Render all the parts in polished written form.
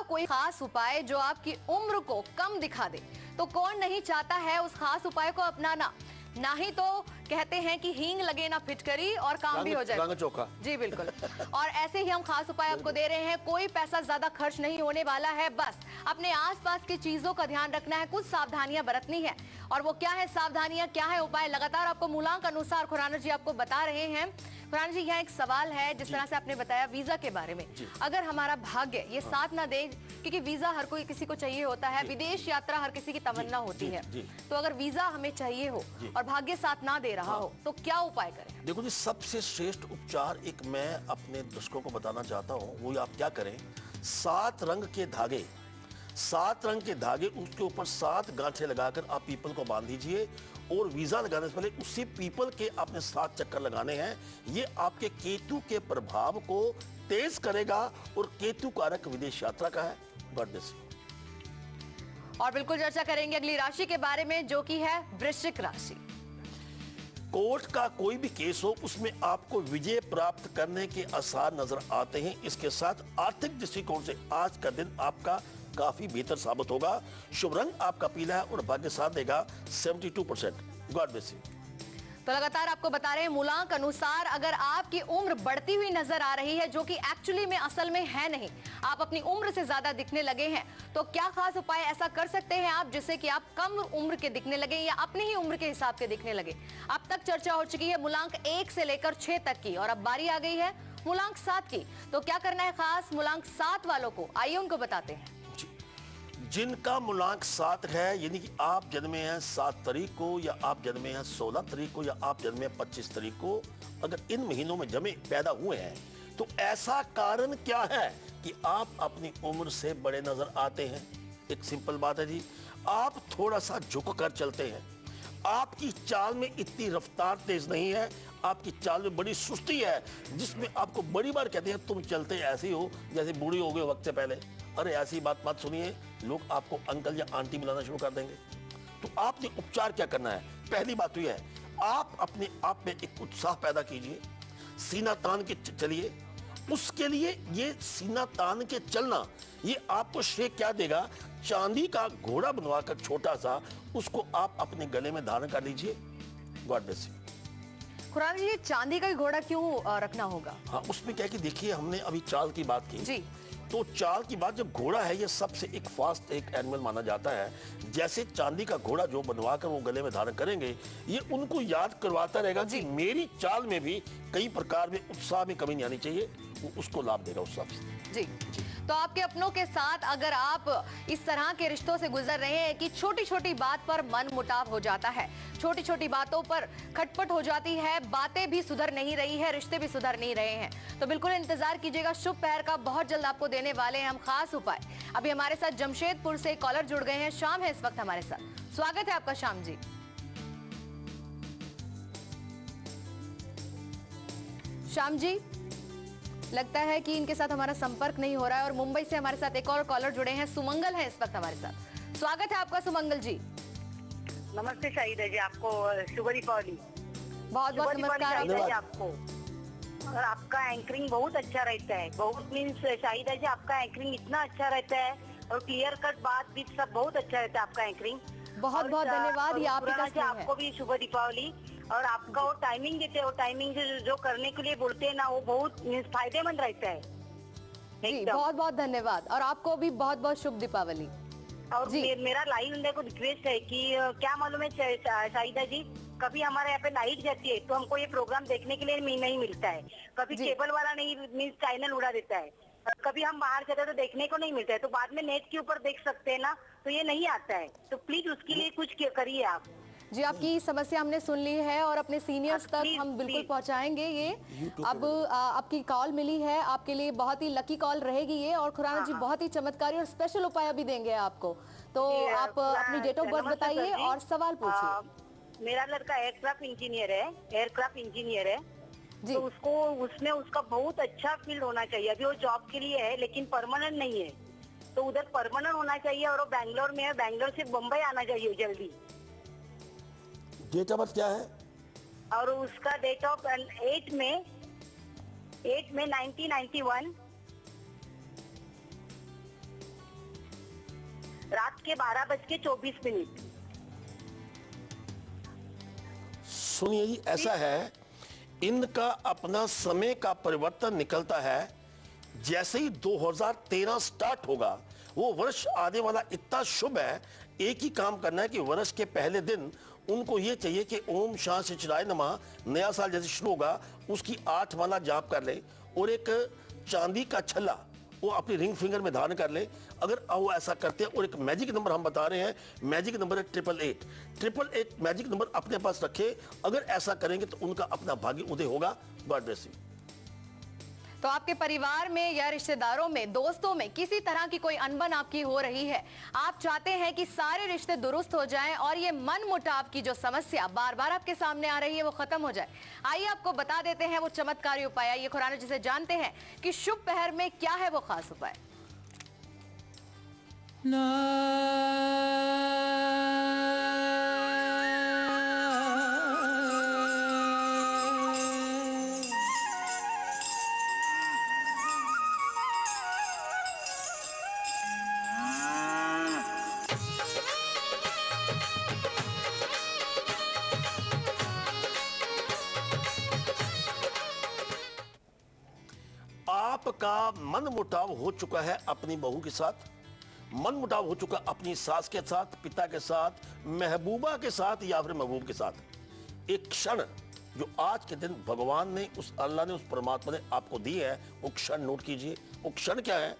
कोई खास उपाय जो आपकी उम्र को कम दिखा दे, तो कौन नहीं चाहता है उस खास उपाय को अपनाना। ना ही तो कहते हैं कि हींग लगे ना फिटकरी और काम भी हो जाए रंग चोखा। जी बिल्कुल। और ऐसे ही हम खास उपाय आपको दे रहे हैं। कोई पैसा ज्यादा खर्च नहीं होने वाला है, बस अपने आसपास की चीजों का ध्यान रखना है, कुछ सावधानियां बरतनी है। और वो क्या है सावधानियां, क्या है उपाय, लगातार आपको मूलांक अनुसार खुराना जी आपको बता रहे हैं। खुराना जी, यहाँ एक सवाल है, जिस तरह से आपने बताया वीजा के बारे में, अगर हमारा भाग्य ये साथ ना दे, क्योंकि वीजा हर कोई किसी को चाहिए होता है, विदेश यात्रा हर किसी की तमन्ना होती है, तो अगर वीजा हमें चाहिए हो और भाग्य साथ ना दे रहा हो तो क्या उपाय करें? देखो जी, सबसे श्रेष्ठ उपचार एक मैं अपने दर्शकों को बताना चाहता हूँ, वो आप क्या करें, 7 रंग के धागे, 7 रंग के धागे, उसके ऊपर 7 गांठें लगाकर आप पीपल को बांध दीजिए और वीजा लगाने से पहले उसी पीपल के आपने 7 चक्कर लगाने हैं। ये आपके केतु के प्रभाव को तेज करेगा और केतु कारक विदेश यात्रा का है। God bless you. और बिल्कुल चर्चा करेंगे अगली राशि के बारे में, जो कि है वृश्चिक राशि। कोर्ट का कोई भी केस हो, उसमें आपको विजय प्राप्त करने के आसार नजर आते हैं। इसके साथ आर्थिक दृष्टिकोण से आज का दिन आपका काफी बेहतर साबित होगा। शुभ रंग आपका पीला है और भाग्य साथ देगा 72%। God bless you. तो लगातार आपको बता रहे हैं मूलांक अनुसार, अगर आपकी उम्र बढ़ती हुई नजर आ रही है, जो कि एक्चुअली में असल में है नहीं, आप अपनी उम्र से ज्यादा दिखने लगे हैं, तो क्या खास उपाय ऐसा कर सकते हैं आप जिससे कि आप कम उम्र के दिखने लगे या अपनी ही उम्र के हिसाब के दिखने लगे। अब तक चर्चा हो चुकी है मूलांक 1 से लेकर 6 तक की, और अब बारी आ गई है मूलांक 7 की। तो क्या करना है खास मूलांक 7 वालों को, आइए उनको बताते हैं। जिनका मूलांक 7 है, यानी कि आप जन्मे हैं 7 तारीख को, या आप जन्मे हैं 16 तारीख को, या आप जन्मे हैं 25 तारीख को, अगर इन महीनों में जमे पैदा हुए हैं, तो ऐसा कारण क्या है कि आप अपनी उम्र से बड़े नजर आते हैं? एक सिंपल बात है जी, आप थोड़ा सा झुक कर चलते हैं, आपकी चाल में इतनी रफ्तार तेज नहीं है, आपकी चाल में बड़ी सुस्ती है, जिसमें आपको बड़ी बार कहते हैं तुम चलते ऐसे हो जैसे बूढ़ी हो गए वक्त से पहले। अरे ऐसी बात मत सुनिए, लोग आपको अंकल या आंटी बुलाना शुरू कर देंगे। तो आपने उपचार क्या करना है? पहली बात तो यह है, आप अपने आप में एक उत्साह पैदा कीजिए, सीना तान के चलिए। उसके लिए ये सीना तान के चलना, ये आपको श्रेय क्या देगा, चांदी का घोड़ा बनवाकर छोटा सा, उसको आप अपने गले में धारण कर लीजिए। God bless you. Khurana ji, ये चांदी का घोड़ा क्यों रखना होगा? हाँ, उसमें क्या है कि देखिए, हमने अभी चाल की बात की जी, तो चाल की बात, जब घोड़ा है ये सबसे एक फास्ट एक एनिमल माना जाता है। जैसे चांदी का घोड़ा जो बनवा कर वो गले में धारण करेंगे, ये उनको याद करवाता रहेगा कि मेरी चाल में भी कई प्रकार में उत्साह में कमी नहीं आनी चाहिए, वो उसको लाभ देगा उस हिसाब से। जी। तो आपके अपनों के साथ अगर आप इस तरह के रिश्तों से गुजर रहे हैं कि छोटी छोटी बात पर मन मुटाव हो जाता है, छोटी छोटी बातों पर खटपट हो जाती है, बातें भी सुधर नहीं रही है, रिश्ते भी सुधर नहीं रहे हैं, तो बिल्कुल इंतजार कीजिएगा शुभ पहर का। बहुत जल्द आपको देने वाले हैं हम खास उपाय। अभी हमारे साथ जमशेदपुर से कॉलर जुड़ गए हैं, शाम है इस वक्त हमारे साथ। स्वागत है आपका शाम जी। शाम जी, लगता है कि इनके साथ हमारा संपर्क नहीं हो रहा है, और मुंबई से हमारे साथ एक और कॉलर जुड़े हैं, सुमंगल है इस वक्त हमारे साथ। स्वागत है आपका सुमंगल जी। नमस्ते शाहिदा जी, आपको शुभ दीपावली। बहुत बहुत नमस्कार आपको। और आपका एंकरिंग बहुत अच्छा रहता है, बहुत मीन्स शाहिदा जी आपका एंकरिंग इतना अच्छा रहता है, और क्लियर कट बात भी सब बहुत अच्छा रहता है आपका एंकरिंग। बहुत बहुत धन्यवाद, ये आपको भी शुभ दीपावली। और आपका वो टाइमिंग देते हैं, वो टाइमिंग जो करने के लिए बोलते हैं ना, वो बहुत फायदेमंद रहता है जी। बहुत बहुत धन्यवाद, और आपको भी बहुत बहुत शुभ दीपावली। और मेरा लाइव इंडिया को रिक्वेस्ट है कि क्या मालूम है शाहिदा जी, कभी हमारे यहाँ पे लाइट जाती है तो हमको ये प्रोग्राम देखने के लिए नहीं मिलता है, कभी केबल वाला नहीं मीन्स चैनल उड़ा देता है, कभी हम बाहर जाते हैं तो देखने को नहीं मिलता है, तो बाद में नेट के ऊपर देख सकते हैं ना, तो ये नहीं आता है, तो प्लीज उसके लिए कुछ करिए आप जी। आपकी समस्या हमने सुन ली है और अपने सीनियर्स तक हम बिल्कुल पहुंचाएंगे ये। अब आपकी कॉल मिली है, आपके लिए बहुत ही लकी कॉल रहेगी ये, और खुराना जी बहुत ही चमत्कारी और स्पेशल उपाय भी देंगे आपको। तो आप अपनी डेट ऑफ बर्थ बताइए और सवाल पूछिए। मेरा लड़का एयरक्राफ्ट इंजीनियर है तो उसको उसमें उसका बहुत अच्छा फील्ड होना चाहिए। अभी वो जॉब के लिए है लेकिन परमानेंट नहीं है, तो उधर परमानेंट होना चाहिए, और वो बैंगलोर में है, बैंगलोर से मुंबई आना चाहिए जल्दी। डेट ऑफ बर्थ क्या है? और उसका डेट ऑफ 8 में 1991। रात के 12:24। सुनिए जी, ऐसा है, इनका अपना समय का परिवर्तन निकलता है। जैसे ही 2013 स्टार्ट होगा, वो वर्ष आने वाला इतना शुभ है, एक ही काम करना है कि वर्ष के पहले दिन उनको ये चाहिए कि ओम शांति चिराय नमः, नया साल जैसे शुरू होगा उसकी 8 माला जाप कर ले और एक चांदी का छल्ला वो अपनी रिंग फिंगर में धारण कर ले। अगर वो ऐसा करते हैं, और एक मैजिक नंबर हम बता रहे हैं, मैजिक नंबर है 888। 888 मैजिक नंबर अपने पास रखे। अगर ऐसा करेंगे तो उनका अपना भाग्य उदय होगा। God bless you. तो आपके परिवार में या रिश्तेदारों में, दोस्तों में किसी तरह की कोई अनबन आपकी हो रही है, आप चाहते हैं कि सारे रिश्ते दुरुस्त हो जाएं और ये मन मुटाव की जो समस्या बार बार आपके सामने आ रही है वो खत्म हो जाए। आइए आपको बता देते हैं वो चमत्कारी उपाय। आइए खुराना जी से जानते हैं कि शुभ पहर में क्या है वो खास उपाय। आपका मन मुटाव हो चुका है अपनी बहू के साथ, मन मुटाव हो चुका अपनी सास के साथ, पिता के साथ, महबूबा के साथ या फिर महबूब के साथ। एक क्षण जो आज के दिन भगवान ने, उस अल्लाह ने, उस परमात्मा ने आपको दी है, वो क्षण नोट कीजिए। वो क्षण क्या है?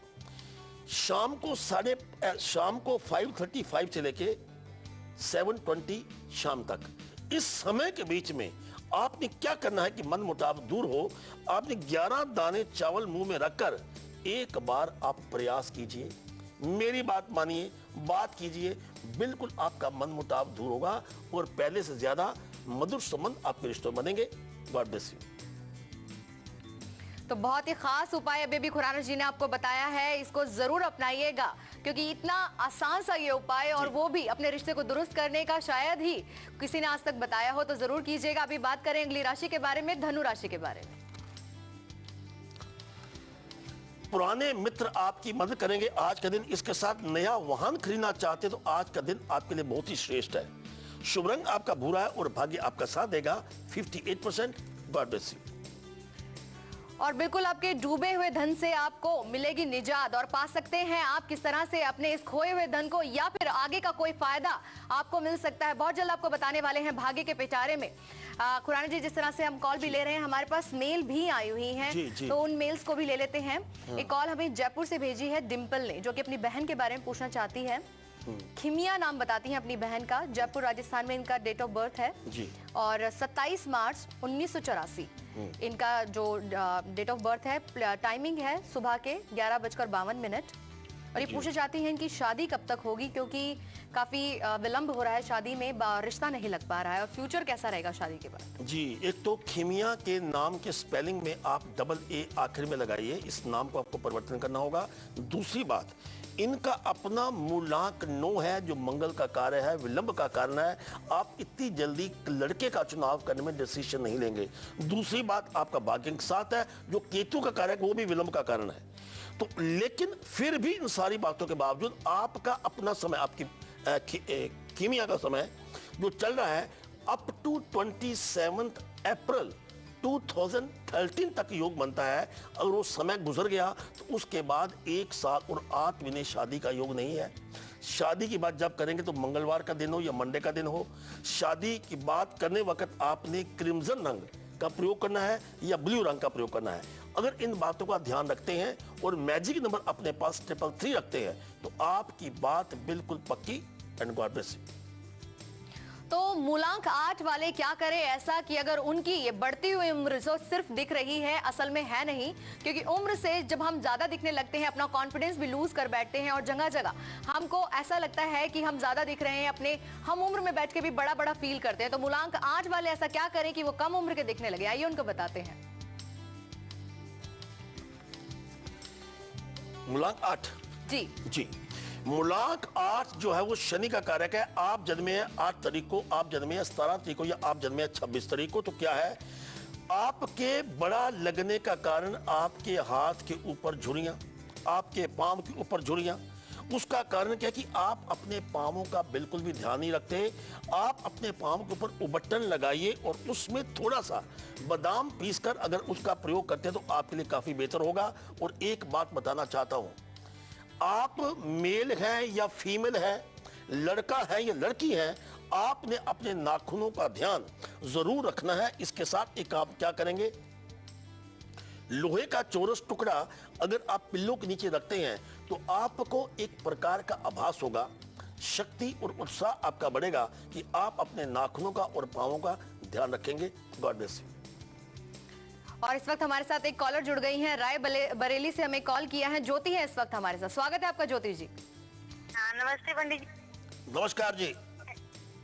शाम को 5:35 से लेके 7:20 शाम तक, इस समय के बीच में आपने क्या करना है कि मन मुटाव दूर हो। आपने 11 दाने चावल मुंह में रखकर एक बार आप प्रयास कीजिए, मेरी बात मानिए, बात कीजिए, बिल्कुल आपका मन मुटाव दूर होगा और पहले से ज्यादा मधुर संबंध आपके रिश्तों बनेंगे। God bless you. तो बहुत ही खास उपाय बेबी खुराना जी ने आपको बताया है, इसको जरूर अपनाइएगा क्योंकि इतना आसान सा ये उपाय, और वो भी अपने रिश्ते को दुरुस्त करने का शायद ही किसी ने आज तक बताया हो, तो जरूर कीजिएगा। अभी बात करें अगली राशि के बारे में, धनु राशि के बारे में। पुराने मित्र आपकी मदद करेंगे आज का दिन। इसके साथ नया वाहन खरीदना चाहते तो आज का दिन आपके लिए बहुत ही श्रेष्ठ है। शुभ रंग आपका भूरा है और भाग्य आपका साथ देगा 58%। God bless you. और बिल्कुल आपके डूबे हुए धन से आपको मिलेगी निजात, और पा सकते हैं आप किस तरह से अपने इस खोए हुए धन को, या फिर आगे का कोई फायदा आपको मिल सकता है। बहुत जल्द आपको बताने वाले हैं भाग्य के पिटारे में। खुराना जी, जिस तरह से हम कॉल भी ले रहे हैं, हमारे पास मेल भी आई हुई हैं, तो उन मेल्स को भी ले लेते हैं। एक कॉल हमें जयपुर से भेजी है डिम्पल ने, जो कि अपनी बहन के बारे में पूछना चाहती है। खिमिया नाम बताती हैं अपनी बहन का, जयपुर राजस्थान में इनका डेट ऑफ बर्थ है जी। और 27 मार्च 1984 इनका जो डेट ऑफ बर्थ है। टाइमिंग है सुबह के 11:52। और ये पूछना चाहती हैं कि शादी कब तक होगी, क्योंकि काफी विलंब हो रहा है शादी में, रिश्ता नहीं लग पा रहा है, और फ्यूचर कैसा रहेगा शादी के बाद। जी, एक तो खिमिया के नाम के स्पेलिंग में आप AA आखिर में लगाइए, इस नाम को आपको परिवर्तन करना होगा। दूसरी बात, इनका अपना मूलांक 9 है, जो मंगल का कार्य है, विलंब का कारण है। आप इतनी जल्दी लड़के का चुनाव करने में डिसीजन नहीं लेंगे। दूसरी बात, आपका भाग्य साथ है, जो केतु का कार्य है, वो भी विलंब का कारण है। तो लेकिन फिर भी इन सारी बातों के बावजूद आपका अपना समय, आपकी खिमिया का समय जो चल रहा है अप टू 27 अप्रैल 2013 तक योग बनता है। अगर वो समय गुजर गया तो उसके बाद 1 साल और 8 महीने शादी का योग नहीं है। शादी की बात जब करेंगे तो मंगलवार का दिन हो या मंडे का दिन हो। शादी की बात करने वक्त आपने क्रिम्सन रंग का प्रयोग करना है या ब्लू रंग का प्रयोग करना है। अगर इन बातों का ध्यान रखते हैं और मैजिक नंबर अपने पास 333 रखते हैं तो आपकी बात बिल्कुल पक्की। And God bless you. तो मूलांक 8 वाले क्या करें ऐसा कि अगर उनकी ये बढ़ती हुई उम्र जो सिर्फ दिख रही है, असल में है नहीं, क्योंकि उम्र से जब हम ज्यादा दिखने लगते हैं अपना कॉन्फिडेंस भी लूज कर बैठते हैं, और जगह जगह हमको ऐसा लगता है कि हम ज्यादा दिख रहे हैं, अपने हम उम्र में बैठ के भी बड़ा बड़ा फील करते हैं। तो मूलांक 8 वाले ऐसा क्या करें कि वो कम उम्र के दिखने लगे, आइए उनको बताते हैं। मूलांक 8 जी, मूलांक 8 जो है वो शनि का कारक है। आप जन्मे हैं 8 तारीख को, आप जन्मे हैं 17 तारीख को, या आप जन्मे हैं 26 तारीख को। तो क्या है, आपके बड़ा लगने का कारण आपके हाथ के ऊपर झुर्रियां, आपके पांव के ऊपर झुर्रियां, उसका कारण क्या है कि आप अपने पांवों का बिल्कुल भी ध्यान नहीं रखते। आप अपने पांव के ऊपर उबट्टन लगाइए और उसमें थोड़ा सा बादाम पीसकर अगर उसका प्रयोग करते हैं तो आपके लिए काफी बेहतर होगा। और एक बात बताना चाहता हूं, आप मेल हैं या फीमेल है, लड़का है या लड़की है, आपने अपने नाखूनों का ध्यान जरूर रखना है। इसके साथ एक आप क्या करेंगे, लोहे का चौरस टुकड़ा अगर आप पिल्लों के नीचे रखते हैं तो आपको एक प्रकार का आभास होगा, शक्ति और उत्साह आपका बढ़ेगा कि आप अपने नाखूनों का और पांवों का ध्यान रखेंगे। God bless you. और इस वक्त हमारे साथ एक कॉलर जुड़ गई हैं, राय बरेली से हमें कॉल किया है। ज्योति है इस वक्त हमारे साथ। स्वागत है आपका ज्योति जी। हाँ, नमस्ते पंडित जी। नमस्कार जी।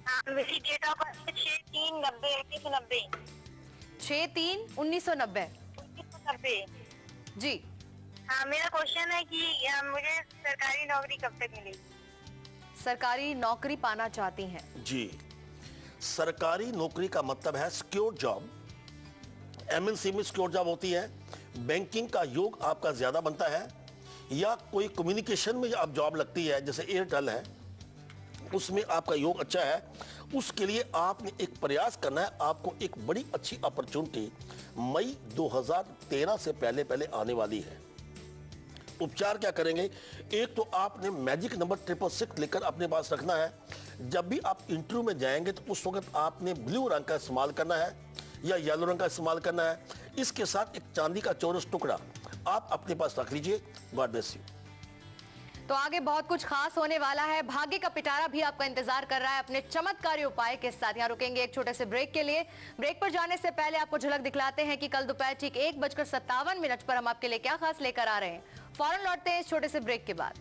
हाँ, मेरी डेट ऑफ बर्थ 6/3/1990। 6/3/1990 जी। हाँ, मेरा क्वेश्चन है कि मुझे सरकारी नौकरी कब तक मिलेगी? सरकारी नौकरी पाना चाहती हैं जी, सरकारी नौकरी का मतलब है सिक्योर जॉब। एमएनसी में सिक्योर जॉब होती है। बैंकिंग का योग आपका ज्यादा बनता है, या कोई कम्युनिकेशन में आप जॉब लगती है जैसे एयरटेल है, उसमें आपका योग अच्छा है। उसके लिए आपने एक प्रयास करना है। आपको एक बड़ी अच्छी अपॉर्चुनिटी मई 2013 से पहले पहले आने वाली है। उपचार क्या करेंगे, एक तो आपने मैजिक नंबर 666 लेकर अपने पास रखना है। जब भी आप इंटरव्यू में जाएंगे तो उस वक्त आपने ब्लू रंग का इस्तेमाल करना है या येलो रंग का इस्तेमाल करना है। इसके साथ एक चांदी का चौरस टुकड़ा आप अपने पास रख लीजिए। God bless you. तो आगे बहुत कुछ खास होने वाला है। भाग्य का पिटारा भी आपका इंतजार कर रहा है अपने चमत्कारी उपाय के साथ। यहाँ रुकेंगे एक छोटे से ब्रेक के लिए। ब्रेक पर जाने से पहले आपको झलक दिखलाते हैं कि कल दोपहर ठीक 1:57 पर हम आपके लिए क्या खास लेकर आ रहे हैं। फौरन लौटते हैं इस छोटे से ब्रेक के बाद।